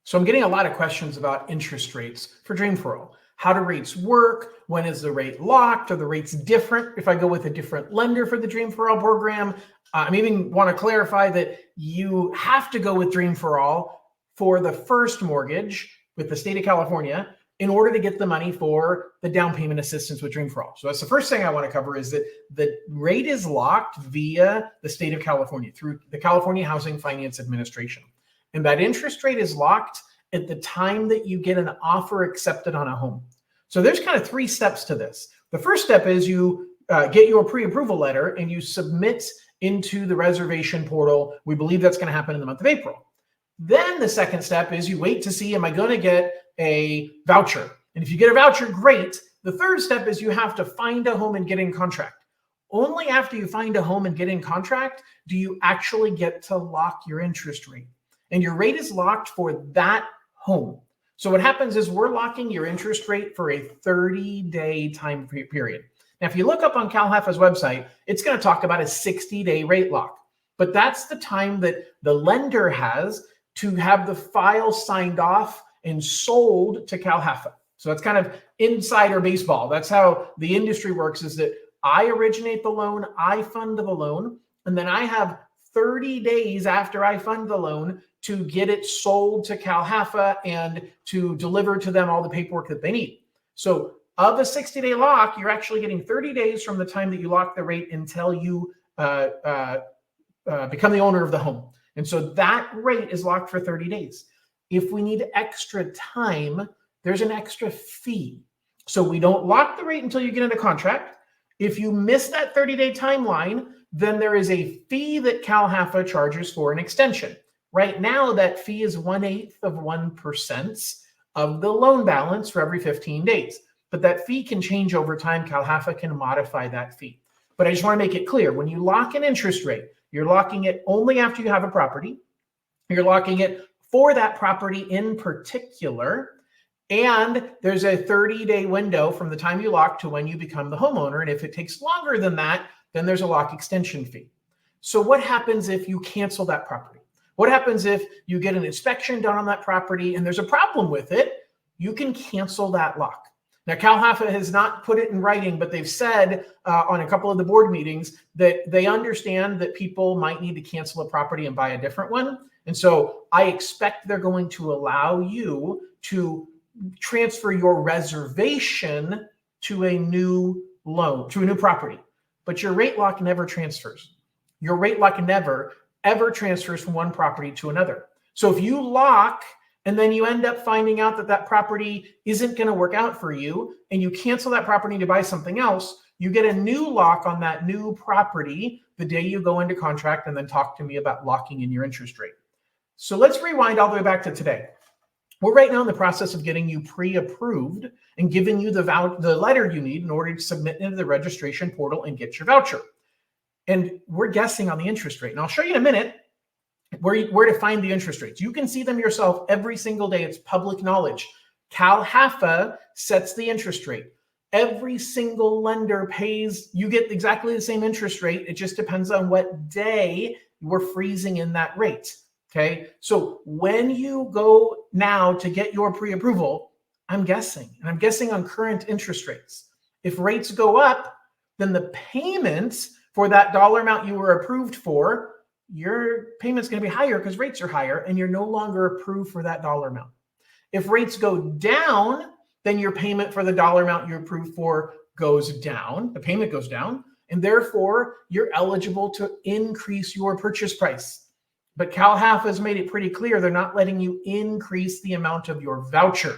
So I'm getting a lot of questions about interest rates for Dream for All. How do rates work? When is the rate locked? Are the rates different if I go with a different lender for the Dream for All program? I even want to clarify that you have to go with Dream for All for the first mortgage with the state of California in order to get the money for the down payment assistance with Dream for All. So that's the first thing I want to cover, is that the rate is locked via the state of California through the California Housing Finance Administration. And that interest rate is locked at the time that you get an offer accepted on a home. So there's kind of 3 steps to this. The first step is you get your pre-approval letter and you submit into the reservation portal. We believe that's going to happen in the month of April. Then the second step is you wait to see, am I going to get a voucher? And if you get a voucher, great. The third step is you have to find a home and get in contract. Only after you find a home and get in contract do you actually get to lock your interest rate. And your rate is locked for that home. So what happens is we're locking your interest rate for a 30-day time period. Now, if you look up on CalHFA's website, it's going to talk about a 60-day rate lock. But that's the time that the lender has to have the file signed off and sold to CalHFA. So that's kind of insider baseball. That's how the industry works, is that I originate the loan, I fund the loan, and then I have 30 days after I fund the loan to get it sold to CalHFA and to deliver to them all the paperwork that they need. So of a 60-day lock, you're actually getting 30 days from the time that you lock the rate until you become the owner of the home. And so that rate is locked for 30 days. If we need extra time, there's an extra fee. So we don't lock the rate until you get into contract. If you miss that 30-day timeline, then there is a fee that CalHFA charges for an extension. Right now, that fee is 1/8 of 1% of the loan balance for every 15 days. But that fee can change over time. CalHFA can modify that fee. But I just want to make it clear, when you lock an interest rate, you're locking it only after you have a property. You're locking it for that property in particular. And there's a 30-day window from the time you lock to when you become the homeowner. And if it takes longer than that, then there's a lock extension fee. So what happens if you cancel that property? What happens if you get an inspection done on that property and there's a problem with it? You can cancel that lock. Now, CalHFA has not put it in writing, but they've said on a couple of the board meetings that they understand that people might need to cancel a property and buy a different one. And so I expect they're going to allow you to transfer your reservation to a new loan, to a new property. But your rate lock never transfers. Your rate lock never, ever transfers from one property to another. So if you lock and then you end up finding out that that property isn't going to work out for you and you cancel that property to buy something else, you get a new lock on that new property the day you go into contract, and then talk to me about locking in your interest rate. So let's rewind all the way back to today. We're right now in the process of getting you pre-approved and giving you the letter you need in order to submit into the registration portal and get your voucher. And we're guessing on the interest rate. And I'll show you in a minute where to find the interest rates. You can see them yourself every single day. It's public knowledge. CalHFA sets the interest rate. Every single lender pays, you get exactly the same interest rate. It just depends on what day we're freezing in that rate. Okay. So when you go now to get your pre-approval, I'm guessing, and I'm guessing on current interest rates. If rates go up, then the payments for that dollar amount you were approved for, your payment's going to be higher because rates are higher and you're no longer approved for that dollar amount. If rates go down, then your payment for the dollar amount you're approved for goes down. The payment goes down, and therefore you're eligible to increase your purchase price. But CalHFA has made it pretty clear they're not letting you increase the amount of your voucher.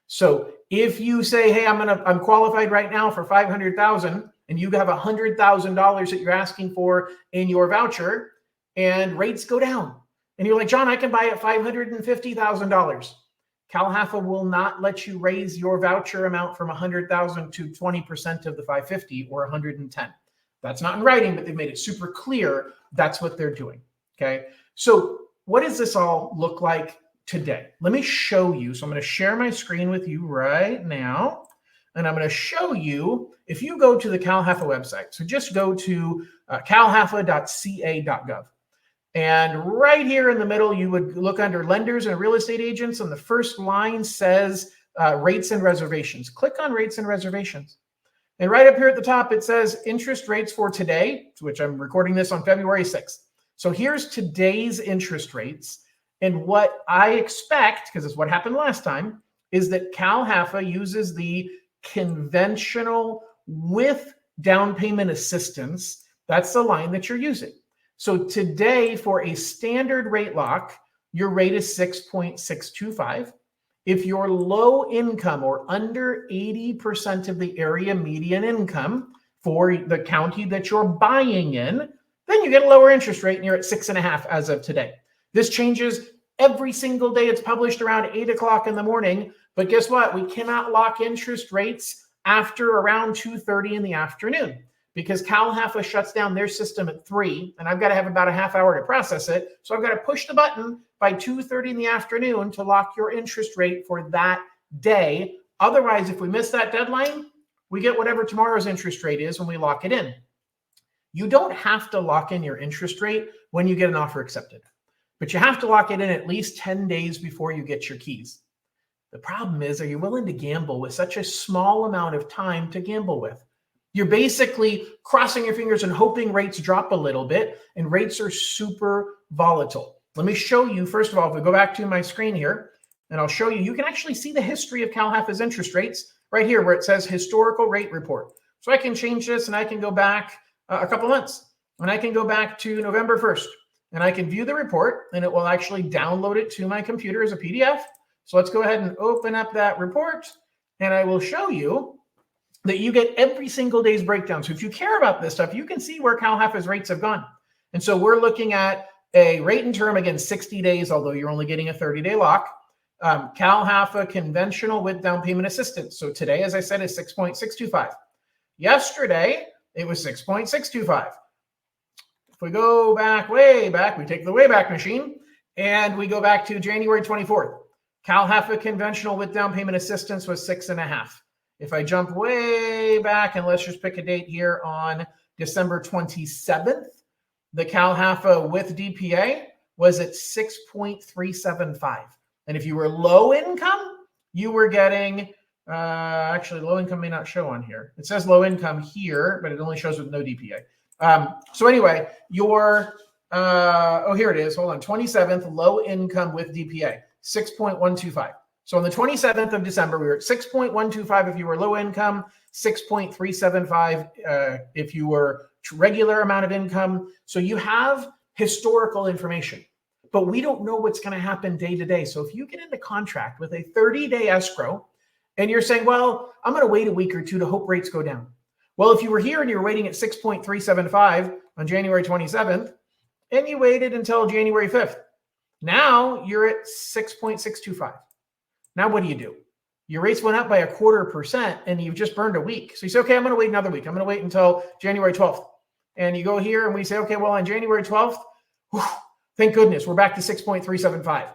So if you say, hey, I'm qualified right now for $500,000, and you have $100,000 that you're asking for in your voucher, and rates go down, and you're like, John, I can buy at $550,000. CalHFA will not let you raise your voucher amount from $100,000 to 20% of the $550 or $110. That's not in writing, but they've made it super clear that's what they're doing. Okay. So what does this all look like today? Let me show you. So I'm going to share my screen with you right now. And I'm going to show you, if you go to the CalHFA website, so just go to calhfa.ca.gov. And right here in the middle, you would look under lenders and real estate agents. And the first line says rates and reservations. Click on rates and reservations. And right up here at the top, it says interest rates for today, which I'm recording this on February 6th. So here's today's interest rates. And what I expect, because it's what happened last time, is that CalHFA uses the conventional with down payment assistance. That's the line that you're using. So today for a standard rate lock, your rate is 6.625. If you're low income or under 80% of the area median income for the county that you're buying in, then you get a lower interest rate and you're at 6.5 as of today. This changes every single day. It's published around 8 o'clock in the morning. But guess what? We cannot lock interest rates after around 2:30 in the afternoon because CalHFA shuts down their system at 3, and I've got to have about a half hour to process it. So I've got to push the button by 2:30 in the afternoon to lock your interest rate for that day. Otherwise, if we miss that deadline, we get whatever tomorrow's interest rate is when we lock it in. You don't have to lock in your interest rate when you get an offer accepted, but you have to lock it in at least 10 days before you get your keys. The problem is, are you willing to gamble with such a small amount of time to gamble with? You're basically crossing your fingers and hoping rates drop a little bit, and rates are super volatile. Let me show you, first of all, if we go back to my screen here, and I'll show you, you can actually see the history of CalHFA's interest rates right here where it says historical rate report. So I can change this and I can go back a couple months, and I can go back to November 1st, and I can view the report, and it will actually download it to my computer as a PDF. So let's go ahead and open up that report, and I will show you that you get every single day's breakdown. So if you care about this stuff, you can see where CalHFA's rates have gone. And so we're looking at a rate and term, again, 60 days, although you're only getting a 30-day lock. CalHFA conventional with down payment assistance. So today, as I said, is 6.625. Yesterday, it was 6.625. If we go back, way back, we take the Wayback Machine, and we go back to January 24th. CalHFA conventional with down payment assistance was 6.5. If I jump way back, and let's just pick a date here on December 27th, the CalHFA with DPA was at 6.375. And if you were low income, you were getting, actually low income may not show on here. It says low income here, but it only shows with no DPA. So anyway, your, here it is, hold on, 27th, low income with DPA, 6.125. So on the 27th of December, we were at 6.125 if you were low income, 6.375 if you were regular amount of income. So you have historical information, but we don't know what's going to happen day to day. So if you get into contract with a 30-day escrow and you're saying, well, I'm going to wait a week or two to hope rates go down. Well, if you were here and you're waiting at 6.375 on January 27th, and you waited until January 5th, now you're at 6.625. Now, what do? Your rates went up by 0.25% and you've just burned a week. So you say, okay, I'm going to wait another week. I'm going to wait until January 12th. And you go here and we say, okay, well, on January 12th, thank goodness, we're back to 6.375.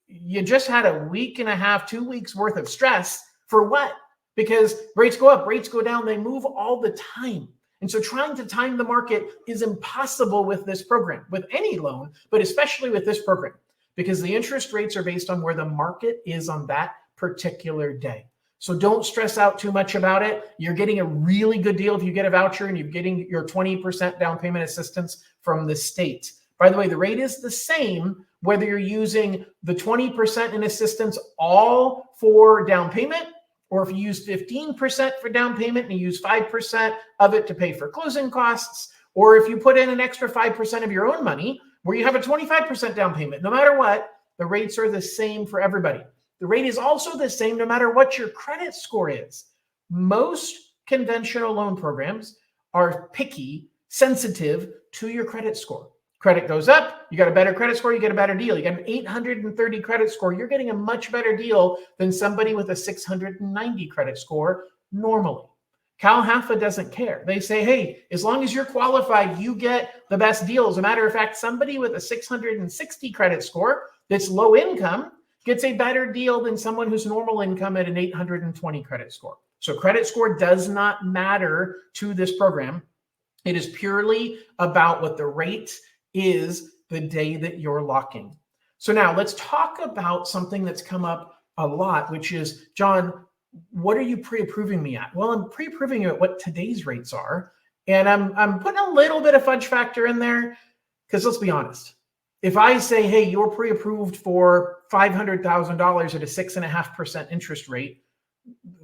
You just had a week and a half, 2 weeks worth of stress for what? Because rates go up, rates go down, they move all the time. And so trying to time the market is impossible with this program, with any loan, but especially with this program, because the interest rates are based on where the market is on that particular day. So don't stress out too much about it. You're getting a really good deal if you get a voucher and you're getting your 20% down payment assistance from the state. By the way, the rate is the same whether you're using the 20% in assistance all for down payment, or if you use 15% for down payment and you use 5% of it to pay for closing costs, or if you put in an extra 5% of your own money where you have a 25% down payment. No matter what, the rates are the same for everybody. The rate is also the same no matter what your credit score is. Most conventional loan programs are picky, sensitive to your credit score. Credit goes up, you got a better credit score, you get a better deal. You got an 830 credit score, you're getting a much better deal than somebody with a 690 credit score normally. CalHFA doesn't care. They say, hey, as long as you're qualified, you get the best deal. As a matter of fact, somebody with a 660 credit score that's low income gets a better deal than someone who's normal income at an 820 credit score. So credit score does not matter to this program. It is purely about what the rate is the day that you're locking. So now let's talk about something that's come up a lot, which is, John, what are you pre-approving me at? Well, I'm pre-approving you at what today's rates are. And I'm putting a little bit of fudge factor in there because let's be honest. If I say, hey, you're pre-approved for $500,000 at a 6.5% interest rate,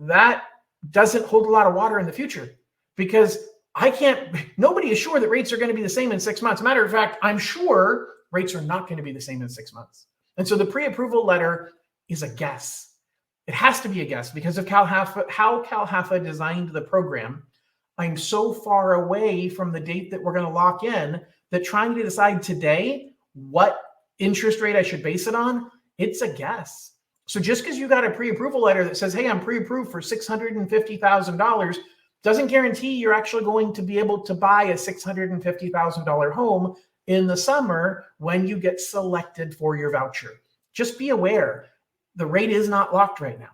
that doesn't hold a lot of water in the future because nobody is sure that rates are going to be the same in 6 months. Matter of fact, I'm sure rates are not going to be the same in 6 months. And so the pre-approval letter is a guess. It has to be a guess because of how CalHFA designed the program. I'm so far away from the date that we're going to lock in that trying to decide today what interest rate I should base it on, it's a guess. So just because you got a pre-approval letter that says, hey, I'm pre-approved for $650,000 doesn't guarantee you're actually going to be able to buy a $650,000 home in the summer when you get selected for your voucher. Just be aware, the rate is not locked right now.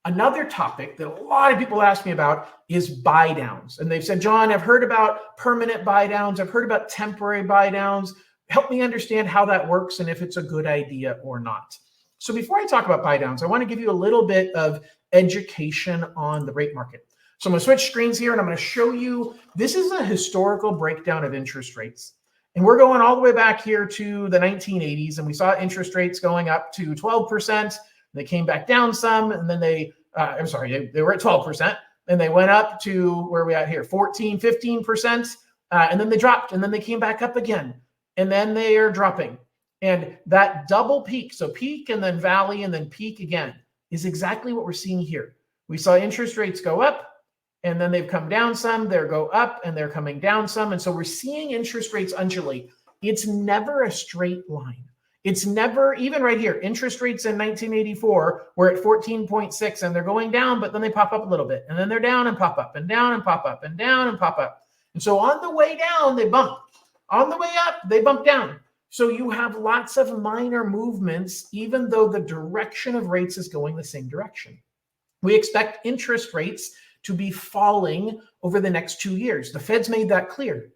Another topic that a lot of people ask me about is buy downs. And they've said, John, I've heard about permanent buy downs. I've heard about temporary buy downs. Help me understand how that works and if it's a good idea or not. So before I talk about buy downs, I want to give you a little bit of education on the rate market. So I'm going to switch screens here and I'm going to show you, this is a historical breakdown of interest rates. And we're going all the way back here to the 1980s. And we saw interest rates going up to 12%. They came back down some. And then they were at 12%. And they went up to, where are we at here, 14, 15%. And then they dropped. And then they came back up again. And then they are dropping. And that double peak, so peak and then valley and then peak again, is exactly what we're seeing here. We saw interest rates go up. And then they've come down some, they go up, and they're coming down some. And so we're seeing interest rates undulate. It's never a straight line. It's never, even right here, interest rates in 1984 were at 14.6, and they're going down, but then they pop up a little bit. And then they're down and pop up, and down and pop up, and down and pop up. And so on the way down, they bump. On the way up, they bump down. So you have lots of minor movements, even though the direction of rates is going the same direction. We expect interest rates to be falling over the next 2 years. The Fed's made that clear.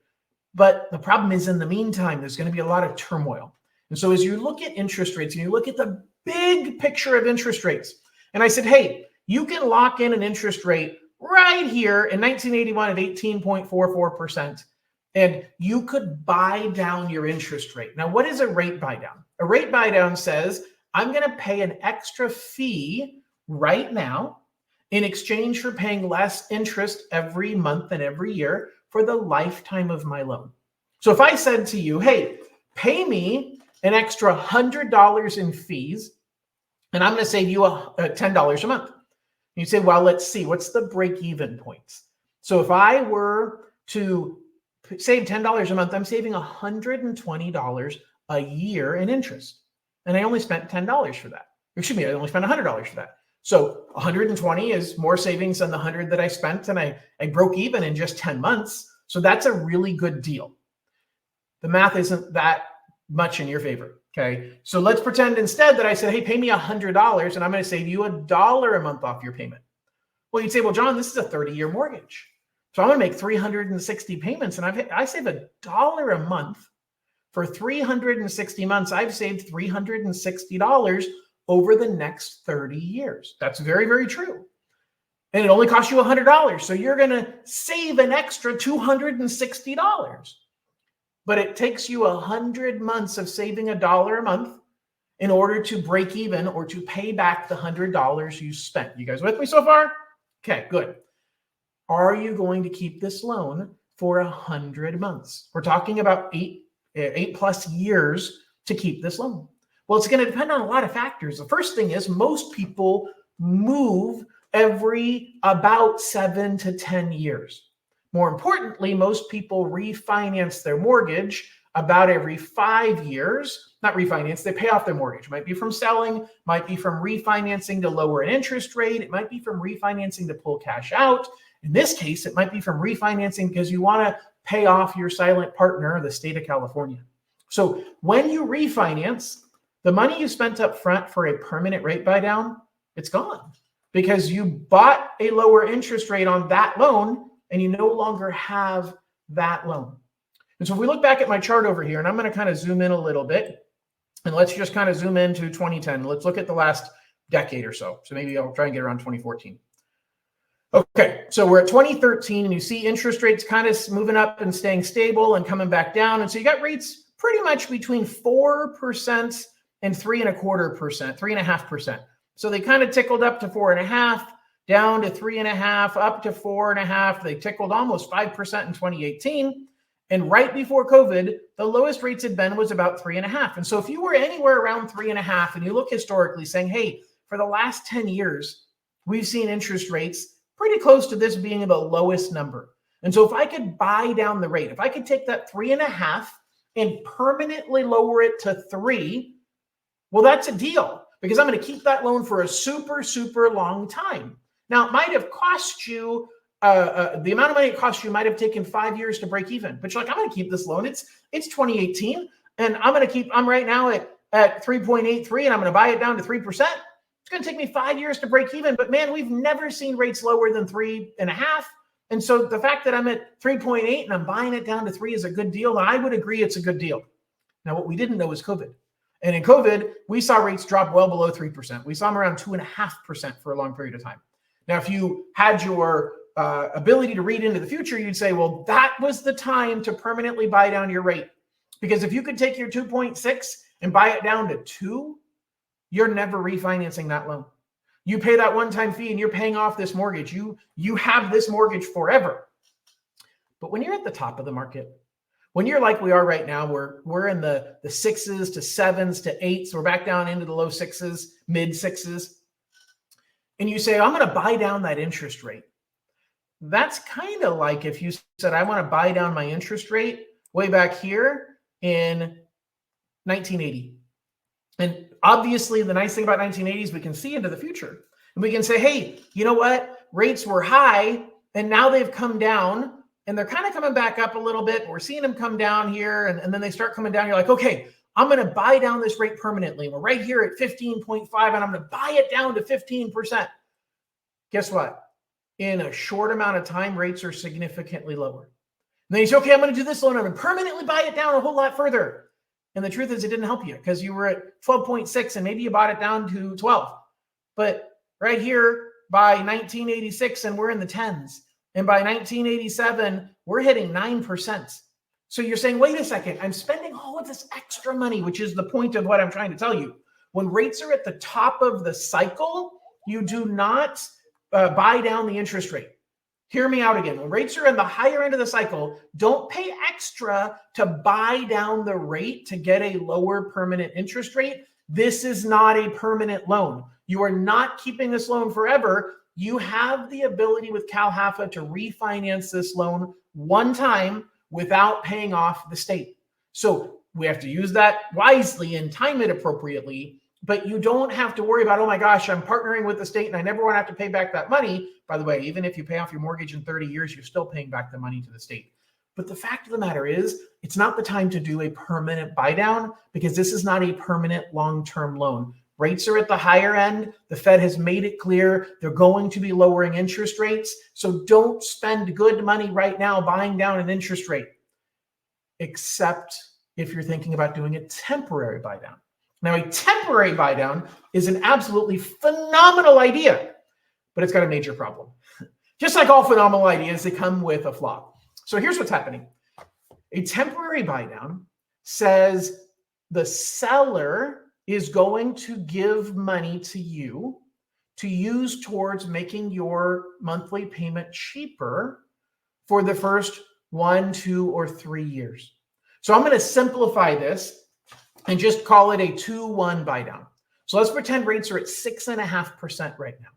But the problem is, in the meantime, there's going to be a lot of turmoil. And so as you look at interest rates and you look at the big picture of interest rates, and I said, hey, you can lock in an interest rate right here in 1981 at 18.44%, and you could buy down your interest rate. Now, what is a rate buy down? A rate buy down says, I'm going to pay an extra fee right now in exchange for paying less interest every month and every year for the lifetime of my loan. So if I said to you, hey, pay me an extra $100 in fees, and I'm going to save you $10 a month. You say, well, let's see, what's the break-even points? So if I were to save $10 a month, I'm saving $120 a year in interest. And I only spent $10 for that. Excuse me, I only spent $100 for that. So 120 is more savings than the 100 that I spent, and I broke even in just 10 months. So that's a really good deal. The math isn't that much in your favor, okay? So let's pretend instead that I said, hey, pay me $100, and I'm going to save you $1 a month off your payment. Well, you'd say, well, John, this is a 30-year mortgage. So I'm going to make 360 payments, and I save $1 a month. For 360 months, I've saved $360 over the next 30 years. That's very, very true. And it only costs you $100. So you're going to save an extra $260. But it takes you 100 months of saving $1 a month in order to break even or to pay back the $100 you spent. You guys with me so far? Okay, good. Are you going to keep this loan for 100 months? We're talking about eight plus years to keep this loan. Well, it's going to depend on a lot of factors. The first thing is most people move every about 7 to 10 years. More importantly, most people refinance their mortgage about every 5 years. Not refinance, they pay off their mortgage. It might be from selling, might be from refinancing to lower an interest rate. It might be from refinancing to pull cash out. In this case, it might be from refinancing because you want to pay off your silent partner, the state of California. So when you refinance, the money you spent up front for a permanent rate buy down, it's gone because you bought a lower interest rate on that loan and you no longer have that loan. And so if we look back at my chart over here, and I'm going to kind of zoom in a little bit, and let's just kind of zoom into 2010. Let's look at the last decade or so. So maybe I'll try and get around 2014. Okay, so we're at 2013, and you see interest rates kind of moving up and staying stable and coming back down. And so you got rates pretty much between 4% and 3.25%, 3.5%. So they kind of tickled up to 4.5%, down to 3.5%, up to 4.5%. They tickled almost 5% in 2018. And right before COVID, the lowest rates had been was about 3.5%. And so if you were anywhere around 3.5%, and you look historically saying, hey, for the last 10 years, we've seen interest rates pretty close to this being the lowest number. And so if I could buy down the rate, if I could take that 3.5% and permanently lower it to 3%, well, that's a deal, because I'm going to keep that loan for a super, super long time. Now, it might have cost you, the amount of money it cost you might have taken 5 years to break even, but you're like, I'm going to keep this loan. It's 2018, and I'm right now at 3.83, and I'm going to buy it down to 3%. It's going to take me 5 years to break even, but man, we've never seen rates lower than 3.5. And so the fact that I'm at 3.8 and I'm buying it down to 3 is a good deal. And I would agree it's a good deal. Now, what we didn't know was COVID. And in COVID, we saw rates drop well below 3%. We saw them around 2.5% for a long period of time. Now, if you had your ability to read into the future, you'd say, well, that was the time to permanently buy down your rate. Because if you could take your 2.6 and buy it down to 2, you're never refinancing that loan. You pay that one-time fee and you're paying off this mortgage. You have this mortgage forever. But when you're at the top of the market, when you're like we are right now, we're in the 6s to 7s to 8s, we're back down into the low 6s, mid 6s, and you say, I'm going to buy down that interest rate. That's kind of like if you said, I want to buy down my interest rate way back here in 1980. And obviously, the nice thing about 1980 is we can see into the future. And we can say, hey, you know what? Rates were high, and now they've come down, and they're kind of coming back up a little bit. We're seeing them come down here, and then they start coming down. You're like, okay, I'm going to buy down this rate permanently. We're right here at 15.5, and I'm going to buy it down to 15%. Guess what? In a short amount of time, rates are significantly lower. And then you say, okay, I'm going to do this loan. I'm going to permanently buy it down a whole lot further. And the truth is it didn't help you because you were at 12.6 and maybe you bought it down to 12. But right here by 1986, and we're in the 10s. And by 1987, we're hitting 9%. So you're saying, wait a second, I'm spending all of this extra money, which is the point of what I'm trying to tell you. When rates are at the top of the cycle, you do not buy down the interest rate. Hear me out again. When rates are in the higher end of the cycle, don't pay extra to buy down the rate to get a lower permanent interest rate. This is not a permanent loan. You are not keeping this loan forever. You have the ability with CalHFA to refinance this loan one time without paying off the state. So we have to use that wisely and time it appropriately. But you don't have to worry about, oh my gosh, I'm partnering with the state and I never want to have to pay back that money. By the way, even if you pay off your mortgage in 30 years, you're still paying back the money to the state. But the fact of the matter is, it's not the time to do a permanent buy down because this is not a permanent long-term loan. Rates are at the higher end. The Fed has made it clear they're going to be lowering interest rates. So don't spend good money right now buying down an interest rate, except if you're thinking about doing a temporary buy down. Now, a temporary buy down is an absolutely phenomenal idea, but it's got a major problem. Just like all phenomenal ideas, they come with a flaw. So here's what's happening. A temporary buy down says the seller is going to give money to you to use towards making your monthly payment cheaper for the first 1, 2, or 3 years. So I'm going to simplify this and just call it a 2-1 buy down. So let's pretend rates are at 6.5% right now.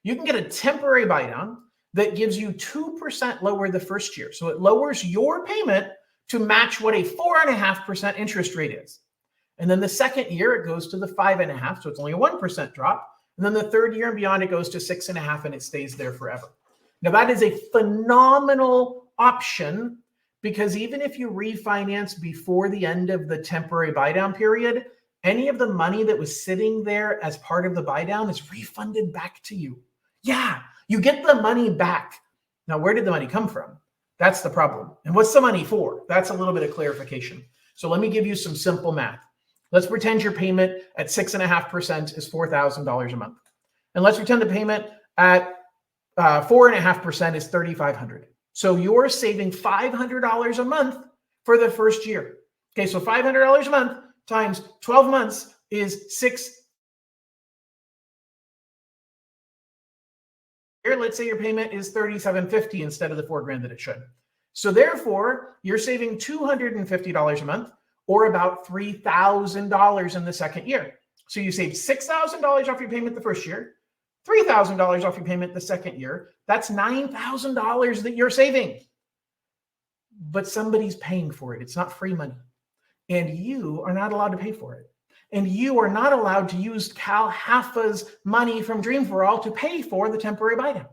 You can get a temporary buy down that gives you 2% lower the first year. So it lowers your payment to match what a 4.5% interest rate is. And then the second year, it goes to the 5.5%. So it's only a 1% drop. And then the third year and beyond, it goes to 6.5% and it stays there forever. Now that is a phenomenal option because even if you refinance before the end of the temporary buy down period, any of the money that was sitting there as part of the buy down is refunded back to you. Yeah, you get the money back. Now, where did the money come from? That's the problem. And what's the money for? That's a little bit of clarification. So let me give you some simple math. Let's pretend your payment at 6.5% is $4,000 a month. And let's pretend the payment at 4.5% is $3,500. So you're saving $500 a month for the first year. Okay, so $500 a month times 12 months is here. Let's say your payment is $3,750 instead of the $4,000 that it should. So therefore, you're saving $250 a month, or about $3,000 in the second year. So you save $6,000 off your payment the first year, $3,000 off your payment the second year. That's $9,000 that you're saving. But somebody's paying for it. It's not free money. And you are not allowed to pay for it. And you are not allowed to use CalHFA's money from Dream for All to pay for the temporary buydown.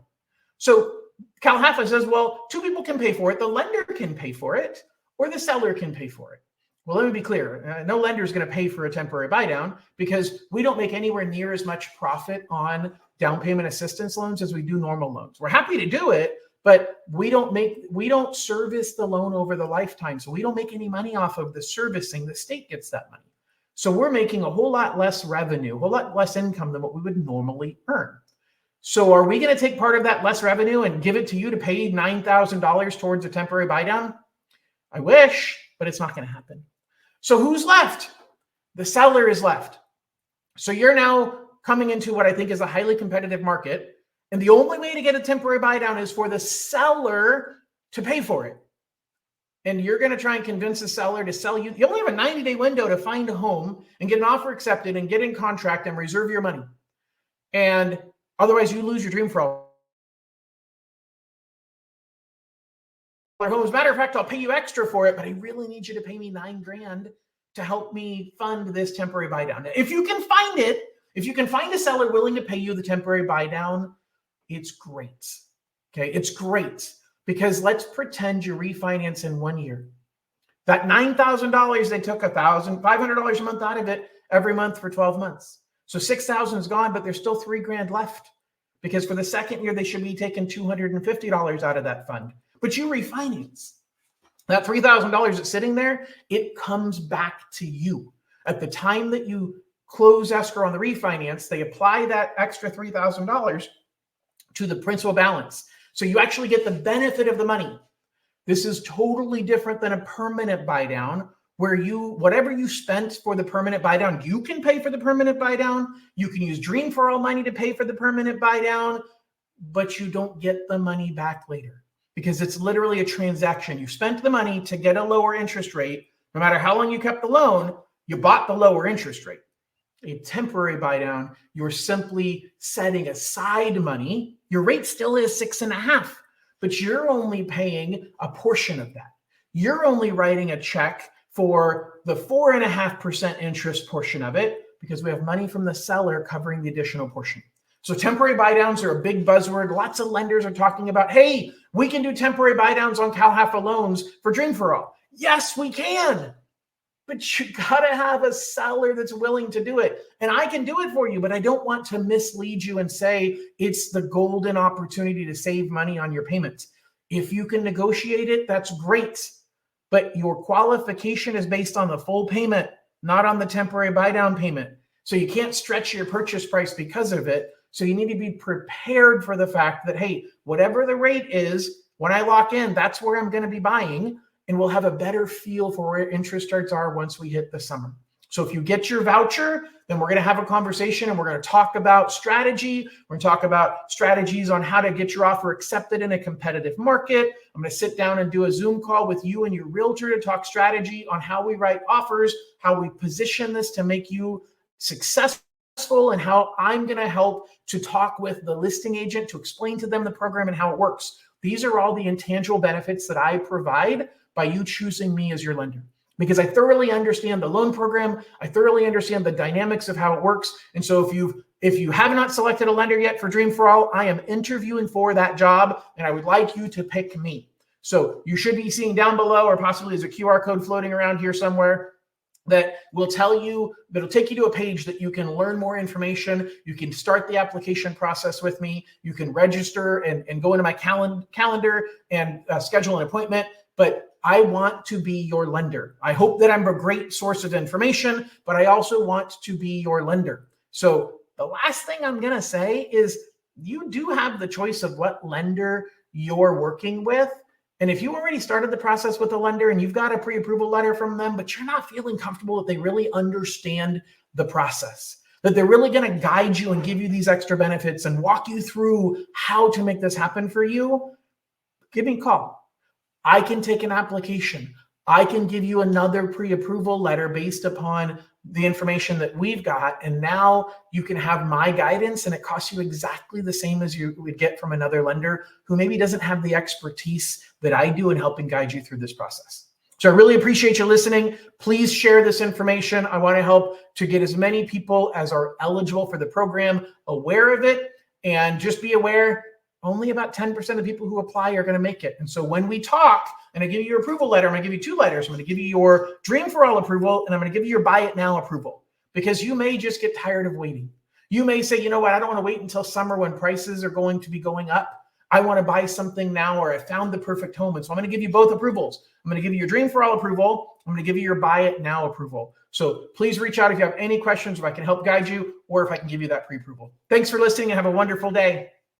So CalHFA says, well, two people can pay for it. The lender can pay for it, or the seller can pay for it. Well, let me be clear. No lender is going to pay for a temporary buydown because we don't make anywhere near as much profit on down payment assistance loans as we do normal loans. We're happy to do it, but we don't service the loan over the lifetime. So we don't make any money off of the servicing. The state gets that money. So we're making a whole lot less revenue, a whole lot less income than what we would normally earn. So are we going to take part of that less revenue and give it to you to pay $9,000 towards a temporary buydown? I wish, but it's not going to happen. So who's left? The seller is left. So you're now coming into what I think is a highly competitive market. And the only way to get a temporary buydown is for the seller to pay for it. And you're going to try and convince the seller to sell you. You only have a 90-day window to find a home and get an offer accepted and get in contract and reserve your money. And otherwise you lose your Dream for All home. As a matter of fact, I'll pay you extra for it, but I really need you to pay me $9,000 to help me fund this temporary buydown. If you can find it, if you can find a seller willing to pay you the temporary buydown, it's great. Okay, it's great, because let's pretend you refinance in 1 year. That $9,000, they took $500 a month out of it every month for 12 months. So $6,000 is gone, but there's still $3,000 left, because for the second year, they should be taking $250 out of that fund. But you refinance. That $3,000 that's sitting there, it comes back to you. At the time that you close escrow on the refinance, they apply that extra $3,000 to the principal balance. So you actually get the benefit of the money. This is totally different than a permanent buydown, where whatever you spent for the permanent buydown, you can pay for the permanent buydown. You can use Dream for All money to pay for the permanent buydown, but you don't get the money back later, because it's literally a transaction. You spent the money to get a lower interest rate. No matter how long you kept the loan, you bought the lower interest rate. A temporary buydown, you're simply setting aside money. Your rate still is 6.5, but you're only paying a portion of that. You're only writing a check for the 4.5% interest portion of it, because we have money from the seller covering the additional portion. So temporary buydowns are a big buzzword. Lots of lenders are talking about, hey, we can do temporary buydowns on CalHFA loans for Dream for All. Yes, we can. But you got to have a seller that's willing to do it. And I can do it for you, but I don't want to mislead you and say it's the golden opportunity to save money on your payments. If you can negotiate it, that's great. But your qualification is based on the full payment, not on the temporary buydown payment. So you can't stretch your purchase price because of it. So you need to be prepared for the fact that, hey, whatever the rate is, when I lock in, that's where I'm going to be buying. And we'll have a better feel for where interest rates are once we hit the summer. So if you get your voucher, then we're going to have a conversation and we're going to talk about strategy. We're going to talk about strategies on how to get your offer accepted in a competitive market. I'm going to sit down and do a Zoom call with you and your realtor to talk strategy on how we write offers, how we position this to make you successful, and how I'm going to help to talk with the listing agent to explain to them the program and how it works. These are all the intangible benefits that I provide by you choosing me as your lender, because I thoroughly understand the loan program. I thoroughly understand the dynamics of how it works. And so if you have not selected a lender yet for Dream for All, I am interviewing for that job, and I would like you to pick me. So you should be seeing down below, or possibly there's a QR code floating around here somewhere, that will tell you, that'll take you to a page that you can learn more information. You can start the application process with me. You can register and go into my calendar and schedule an appointment. But I want to be your lender. I hope that I'm a great source of information, but I also want to be your lender. So the last thing I'm going to say is you do have the choice of what lender you're working with. And if you already started the process with a lender and you've got a pre-approval letter from them, but you're not feeling comfortable that they really understand the process, that they're really going to guide you and give you these extra benefits and walk you through how to make this happen for you, give me a call. I can take an application. I can give you another pre-approval letter based upon the information that we've got. And now you can have my guidance, and it costs you exactly the same as you would get from another lender who maybe doesn't have the expertise that I do in helping guide you through this process. So I really appreciate you listening. Please share this information. I want to help to get as many people as are eligible for the program aware of it. And just be aware, only about 10% of people who apply are going to make it. And so when we talk and I give you your approval letter, I'm going to give you 2 letters. I'm going to give you your Dream for All approval, and I'm going to give you your Buy It Now approval, because you may just get tired of waiting. You may say, you know what, I don't want to wait until summer when prices are going to be going up. I want to buy something now, or I found the perfect home. And so I'm going to give you both approvals. I'm going to give you your Dream for All approval. I'm going to give you your Buy It Now approval. So please reach out if you have any questions, if I can help guide you, or if I can give you that pre-approval. Thanks for listening and have a wonderful day.